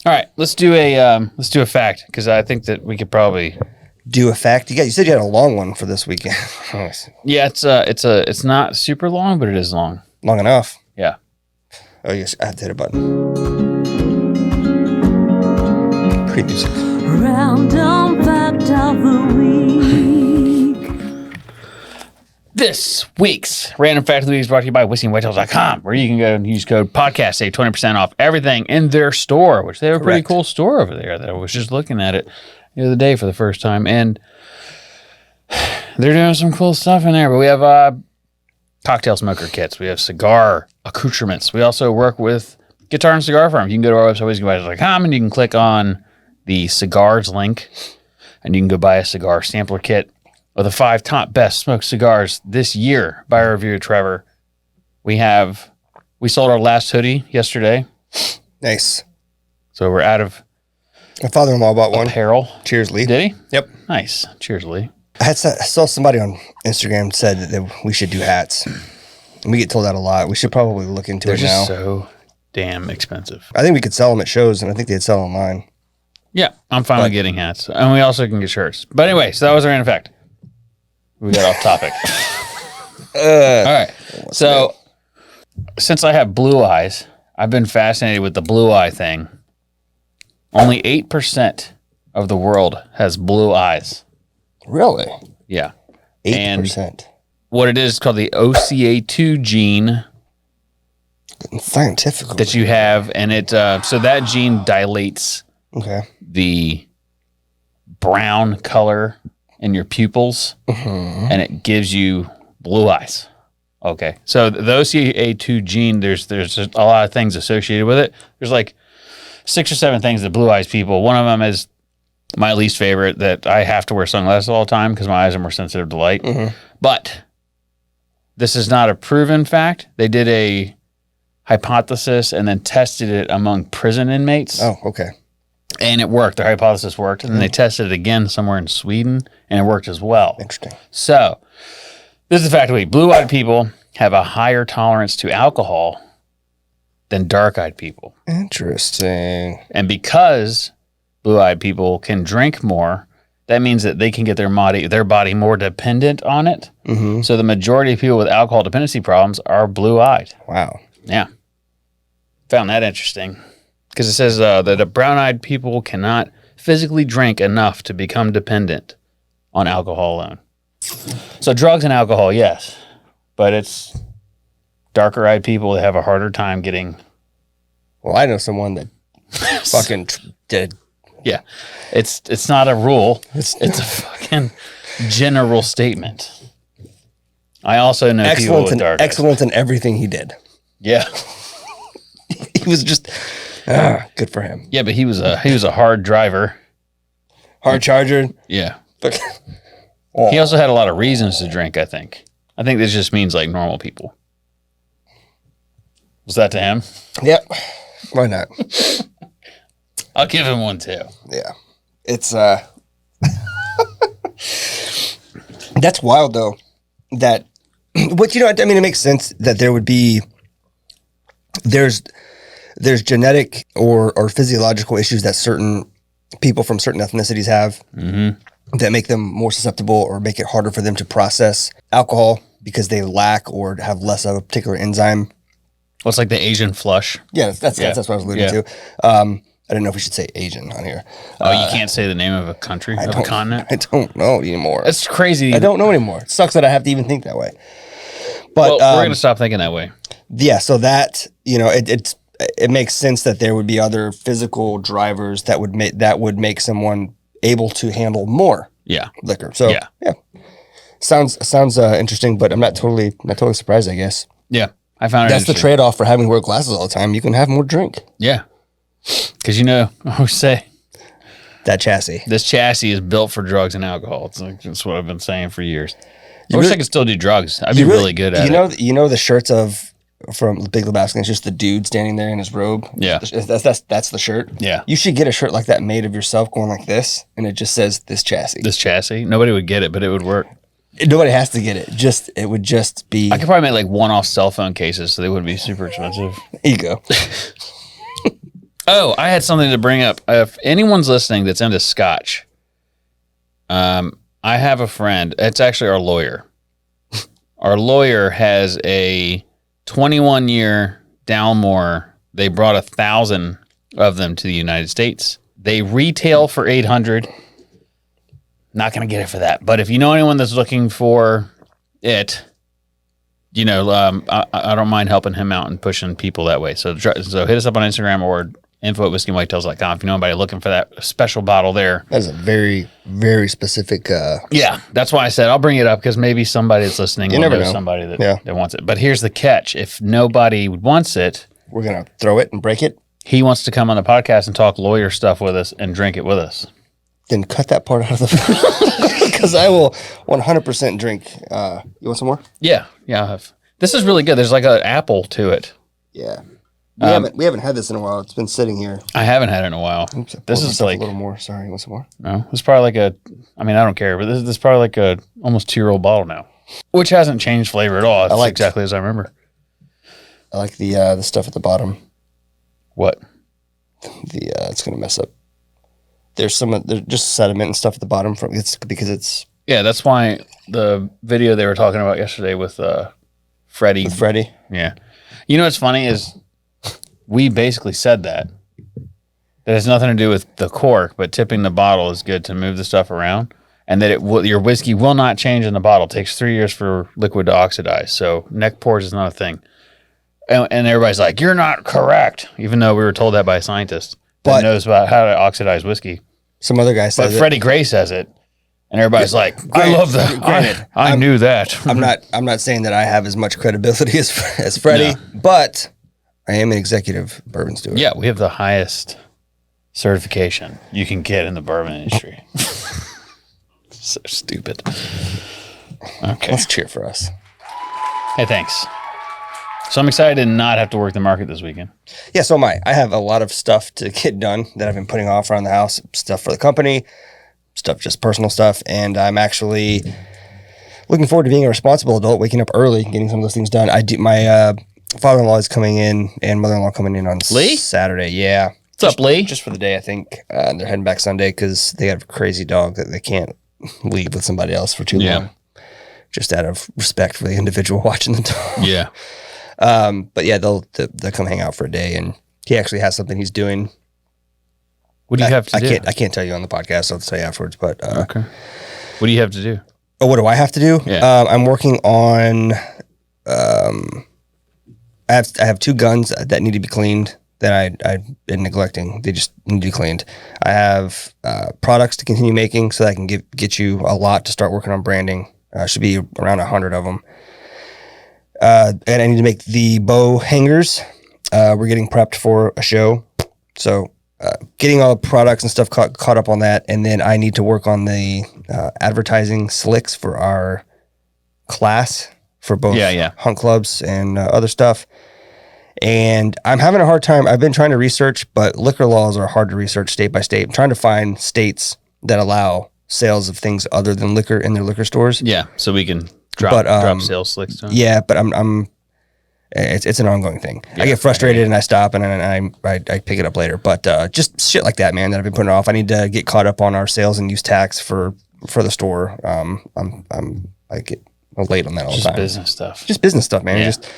All right, let's do a fact because I think that we could probably do a fact. You said you had a long one for this weekend. Yeah, it's not super long, but it is long. Long enough. Yeah. Oh yes, I have to hit a button. Pretty music. Random fact of the week. This week's Random Fact of the Week is brought to you by whiskeyandwhitetails.com, where you can go and use code podcast, save 20% off everything in their store, which they have a pretty cool store over there that I was just looking at it the other day for the first time. And they're doing some cool stuff in there. But we have cocktail smoker kits. We have cigar accoutrements. We also work with guitar and cigar farms. You can go to our website, whiskeyandwhitetails.com, and you can click on the cigars link, and you can go buy a cigar sampler kit of the 5 top best smoked cigars this year by our reviewer, Trevor. We sold our last hoodie yesterday. Nice. So we're out of my father-in-law bought one. Apparel. Cheers, Lee. Did he? Yep. Nice. Cheers, Lee. I saw somebody on Instagram said that we should do hats. And we get told that a lot. We should probably look into it now. They're just so damn expensive. I think we could sell them at shows, and I think they'd sell online. Yeah, I'm fine with getting hats. And we also can get shirts. But anyway, so that was our random fact. We got off topic. All right. So, since I have blue eyes, I've been fascinated with the blue eye thing. Only 8% of the world has blue eyes. Really? Yeah. 8%. And what it is called the OCA2 gene. Scientifically. That you have. And it so that gene dilates the brown color in your pupils, and it gives you blue eyes. Okay, so the OCA2 gene, there's a lot of things associated with it. There's like 6 or 7 things that blue eyes people. One of them is my least favorite, that I have to wear sunglasses all the time because my eyes are more sensitive to light. But this is not a proven fact. They did a hypothesis and then tested it among prison inmates. Oh, okay. And it worked. Their hypothesis worked. And then they tested it again somewhere in Sweden, and it worked as well. Interesting. So, this is the fact of the week. Blue-eyed people have a higher tolerance to alcohol than dark-eyed people. Interesting. And because blue-eyed people can drink more, that means that they can get their body more dependent on it. So the majority of people with alcohol dependency problems are blue-eyed. Wow. Yeah. Found that interesting. Because it says that brown-eyed people cannot physically drink enough to become dependent on alcohol alone. So drugs and alcohol, yes. But it's darker-eyed people that have a harder time getting... Well, I know someone that fucking did. Yeah. It's not a rule. It's a fucking general statement. I also know people with dark eyes. Excellence in everything he did. Yeah. He was just... good for him. Yeah, but he was a hard driver. Hard charger? Yeah. He also had a lot of reasons to drink, I think. I think this just means like normal people. Was that to him? Yep. Why not? I'll give him one too. Yeah. It's that's wild though. That but I mean it makes sense that there would be there's genetic or physiological issues that certain people from certain ethnicities have that make them more susceptible or make it harder for them to process alcohol because they lack or have less of a particular enzyme. Well, it's like the Asian flush. Yeah, that's what I was alluding to. I didn't know if we should say Asian on here. Oh, you can't say the name of a country, of a continent? I don't know anymore. That's crazy. I don't know anymore. It sucks that I have to even think that way. But we're going to stop thinking that way. Yeah, so that, it makes sense that there would be other physical drivers that would make someone able to handle more liquor. So yeah. Sounds interesting, but I'm not totally surprised, I guess. Yeah. I found that's the trade-off for having to wear glasses all the time. You can have more drink. Yeah. Because I always say that chassis. This chassis is built for drugs and alcohol. That's what I've been saying for years. I wish I could still do drugs. I'd be really good at it. You know the shirts from Big Lebowski, it's just the dude standing there in his robe. Yeah. That's the shirt. Yeah. You should get a shirt like that made of yourself going like this, and it just says this chassis. This chassis? Nobody would get it, but it would work. Nobody has to get it. It would just be... I could probably make like one-off cell phone cases so they wouldn't be super expensive. There you go. Oh, I had something to bring up. If anyone's listening that's into Scotch, I have a friend. It's actually our lawyer. Our lawyer has a 21-year Dalmore. They brought 1,000 of them to the United States. They retail for $800. Not going to get it for that. But if you know anyone that's looking for it, I don't mind helping him out and pushing people that way. So hit us up on Instagram or info@whiskeyandwhitetails.com if you know anybody looking for that special bottle there. That is a very, very specific. Yeah, that's why I said I'll bring it up because maybe somebody that's listening will know somebody that wants it. But here's the catch. If nobody wants it, we're going to throw it and break it. He wants to come on the podcast and talk lawyer stuff with us and drink it with us. Then cut that part out of the because I will 100% drink. You want some more? Yeah, I have. This is really good. There's like an apple to it. Yeah. We haven't had this in a while. It's been sitting here. I haven't had it in a while. Oops, this is like a little more. Sorry, you want some more? No, it's probably like I don't care, but this is probably like a almost 2-year-old bottle now, which hasn't changed flavor at all. It's exactly as I remember. I like the stuff at the bottom. What? It's gonna mess up. There's just sediment and stuff at the bottom because it's. Yeah, that's why the video they were talking about yesterday with Freddie. With Freddie. Yeah. You know what's funny is we basically said that. That has nothing to do with the cork, but tipping the bottle is good to move the stuff around, and that your whiskey will not change in the bottle. It takes 3 years for liquid to oxidize, so neck pours is not a thing. And everybody's like, "You're not correct," even though we were told that by a scientist that knows about how to oxidize whiskey. Some other guy says but Freddie Gray says it, and everybody's like, "I love that." Granted, I knew that. I'm not saying that I have as much credibility as Freddie, but I am an executive bourbon steward. Yeah, we have the highest certification you can get in the bourbon industry. So stupid. Okay. Let's cheer for us. Hey, thanks. So I'm excited to not have to work the market this weekend. Yeah, so am I. I have a lot of stuff to get done that I've been putting off around the house, stuff for the company, stuff, just personal stuff. And I'm actually looking forward to being a responsible adult, waking up early, getting some of those things done. My father-in-law is coming in and mother-in-law coming in on Saturday. Yeah. What's up, Lee? Just for the day, I think. And they're heading back Sunday because they have a crazy dog that they can't leave with somebody else for too long. Just out of respect for the individual watching the dog. Yeah. But yeah, they'll come hang out for a day, and he actually has something he's doing. What do you have to do? I can't tell you on the podcast. I'll tell you afterwards. But okay. What do you have to do? Oh, what do I have to do? Yeah. I'm working on. I have 2 guns that need to be cleaned that I've been neglecting. They just need to be cleaned. I have products to continue making so that I can get you a lot to start working on branding. Should be around 100 of them. And I need to make the bow hangers. We're getting prepped for a show. So getting all the products and stuff caught up on that. And then I need to work on the advertising slicks for our class for both hunt clubs and other stuff. And I'm having a hard time. I've been trying to research, but liquor laws are hard to research state by state. I'm trying to find states that allow sales of things other than liquor in their liquor stores. Yeah, so we can drop sales slicks to them. Yeah, but it's an ongoing thing. Yeah, I get frustrated and I stop and I pick it up later. But just shit like that, man, that I've been putting off. I need to get caught up on our sales and use tax for the store. I get late on that all the time. Just business stuff, man. Yeah. Just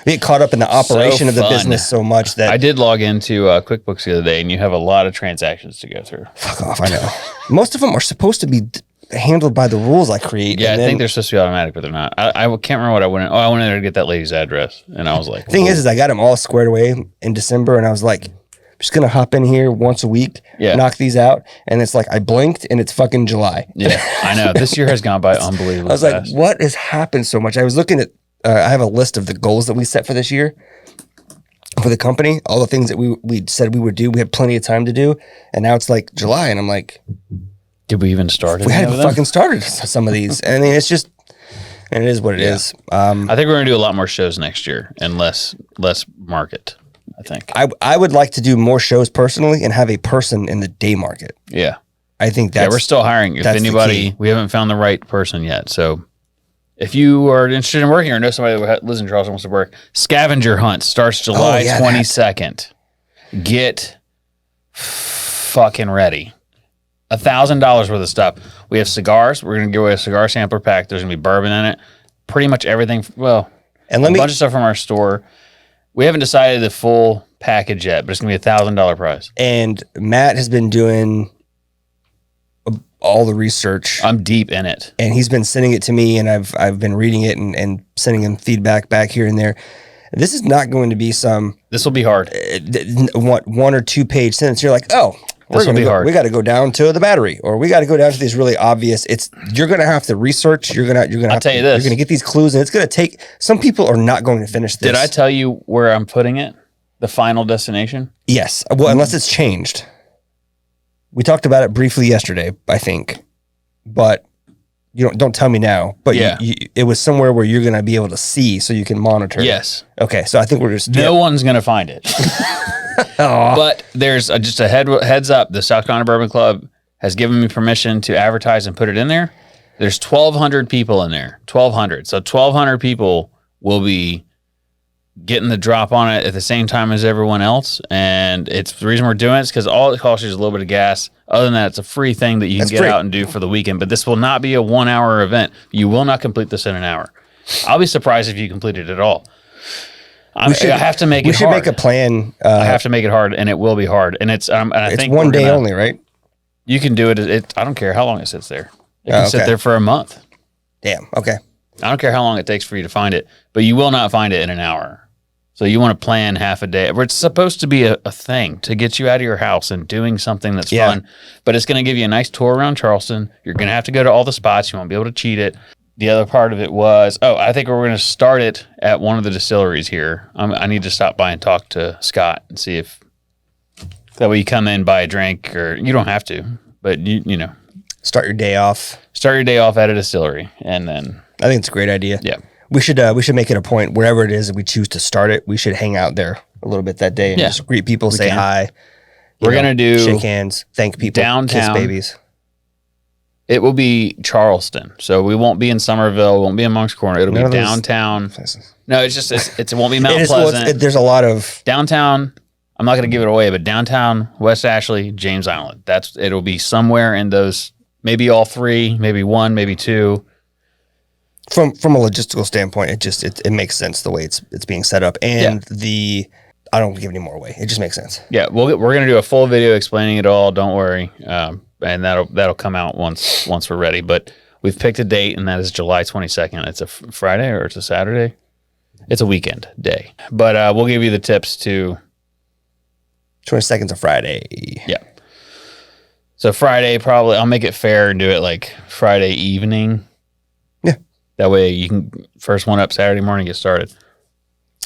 get caught up in the operation of the business so much that I did log into QuickBooks the other day, and you have a lot of transactions to go through. Fuck off! I know. Most of them are supposed to be handled by the rules I create. Yeah, I think they're supposed to be automatic, but they're not. I can't remember what I went in. Oh, I went in there to get that lady's address, and I was like, thing is I got them all squared away in December, and I was like, I'm just gonna hop in here once a week, knock these out, and it's like I blinked and it's fucking July. Yeah, I know. This year has gone by unbelievably fast. I was like, what has happened so much? I was looking at. I have a list of the goals that we set for this year for the company. All the things that we said we would do. We had plenty of time to do, and now it's like July, and I'm like, did we even start? We hadn't fucking started some of these. I mean, it's just, and it is what it is. I think we're gonna do a lot more shows next year and less market. I think I would like to do more shows personally and have a person in the day market. Yeah, I think that's. Yeah, we're still hiring. If anybody, we haven't found the right person yet. So if you are interested in working or know somebody that lives in Charleston wants to work, scavenger hunt starts July 22nd. Get fucking ready. $1,000 worth of stuff. We have cigars. We're going to give away a cigar sampler pack. There's going to be bourbon in it. Pretty much everything. Well, And a bunch of stuff from our store. We haven't decided the full package yet, but it's going to be $1,000 prize. And Matt has been doing all the research. I'm deep in it. And he's been sending it to me, and I've been reading it and sending him feedback back here and there. This is not going to be some... This will be hard. 1 or 2 page sentence. You're like, oh... This will be hard. We got to go down to the battery, or we got to go down to these really obvious. You're going to have to research. You're going to. I'll tell you this. You're going to get these clues, and it's going to take. Some people are not going to finish this. Did I tell you where I'm putting it? The final destination? Yes. Well, unless it's changed. We talked about it briefly yesterday, I think, but you don't tell me now. But yeah, it was somewhere where you're going to be able to see, so you can monitor. Yes. Okay. So I think we're just no one's going to find it. But there's just a heads up. The South Carolina Bourbon Club has given me permission to advertise and put it in there. There's 1,200 people in there. 1,200. So 1,200 people will be getting the drop on it at the same time as everyone else. And it's the reason we're doing it is because all it costs you is a little bit of gas. Other than that, it's a free thing that you can get out and do for the weekend. But this will not be a 1 hour event. You will not complete this in an hour. I'll be surprised if you complete it at all. I have to make it hard. We should make a plan. I have to make it hard, and it will be hard. And it's and I think 1 day only, right? You can do it. I don't care how long it sits there. It can sit there for a month. Damn. Okay. I don't care how long it takes for you to find it, but you will not find it in an hour. So you want to plan half a day. It's supposed to be a thing to get you out of your house and doing something that's fun, but it's going to give you a nice tour around Charleston. You're going to have to go to all the spots. You won't be able to cheat it. The other part of it was, I think we're going to start it at one of the distilleries here. I need to stop by and talk to Scott and see if that way you come in, buy a drink, or you don't have to, but you know. Start your day off. Start your day off at a distillery, and then. I think it's a great idea. Yeah. We should make it a point, wherever it is that we choose to start it, we should hang out there a little bit that day and just greet people, say hi. We're going to do. Shake hands, thank people, downtown, kiss babies. It will be Charleston, so we won't be in Somerville, won't be in Monk's Corner. It'll be downtown. No, it won't be Mount Pleasant. There's a lot of downtown. I'm not going to give it away, but downtown, West Ashley, James Island. It'll be somewhere in those, maybe all three, maybe one, maybe two. From a logistical standpoint, it makes sense the way it's being set up, and I don't give any more away. It just makes sense. Yeah, we're going to do a full video explaining it all. Don't worry. And that'll come out once we're ready. But we've picked a date, and that is July 22nd. It's a Friday or it's a Saturday. It's a weekend day. But we'll give you the tips to... 22nd's a Friday. Yeah. So Friday, probably, I'll make it fair and do it like Friday evening. Yeah. That way you can first one up Saturday morning, get started.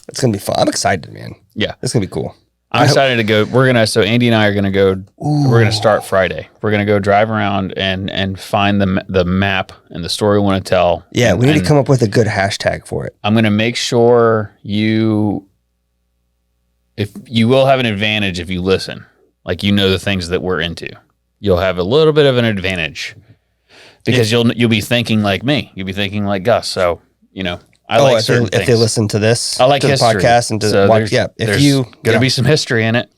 It's going to be fun. I'm excited, man. Yeah. It's going to be cool. I'm excited to go. So Andy and I are going to go. We're going to start Friday. We're going to go drive around and find the map and the story we want to tell. Yeah, we need to come up with a good hashtag for it. I'm going to make sure if you will have an advantage if you listen, like the things that we're into. You'll have a little bit of an advantage because you'll be thinking like me. You'll be thinking like Gus. So I like certain things. If they listen to this, I like to the history. podcast and to watch. Yeah, there's going to be some history in it.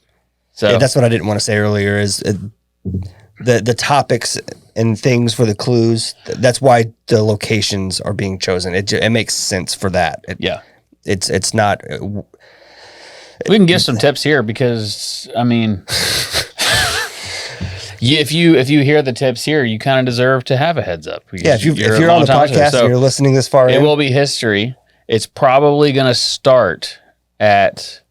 So that's what I didn't want to say earlier. Is the topics and things for the clues. That's why the locations are being chosen. It makes sense for that. It's not. We can give some tips here because if you hear the tips here, you kind of deserve to have a heads up. Yeah, if you're on the podcast and you're listening this far, it will be history. It's probably going to start at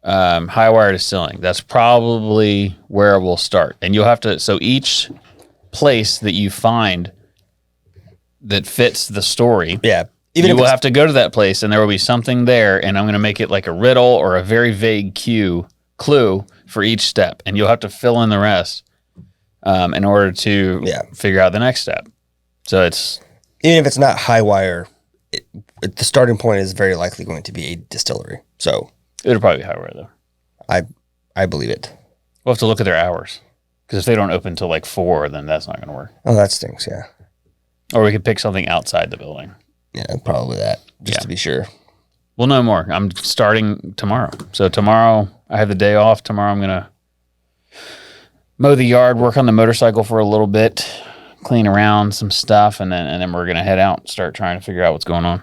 High Wire Distilling. That's probably where we'll start, and you'll have to. So each place that you find that fits the story, you will have to go to that place, and there will be something there. And I'm going to make it like a riddle or a very vague clue for each step, and you'll have to fill in the rest. In order to figure out the next step. So it's... Even if it's not High Wire, the starting point is very likely going to be a distillery. So... It'll probably be High Wire, though. I believe it. We'll have to look at their hours. Because if they don't open until like 4, then that's not going to work. Oh, that stinks, yeah. Or we could pick something outside the building. Yeah, probably that, just to be sure. We'll know more. I'm starting tomorrow. So tomorrow, I have the day off. Tomorrow I'm going to mow the yard, work on the motorcycle for a little bit, clean around some stuff, and then we're gonna head out and start trying to figure out what's going on.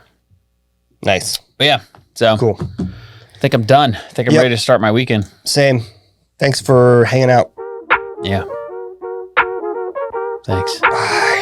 Nice. But yeah, so Cool. I think I'm done. I think I'm ready to start my weekend. Same. Thanks for hanging out. Yeah. Thanks. Bye.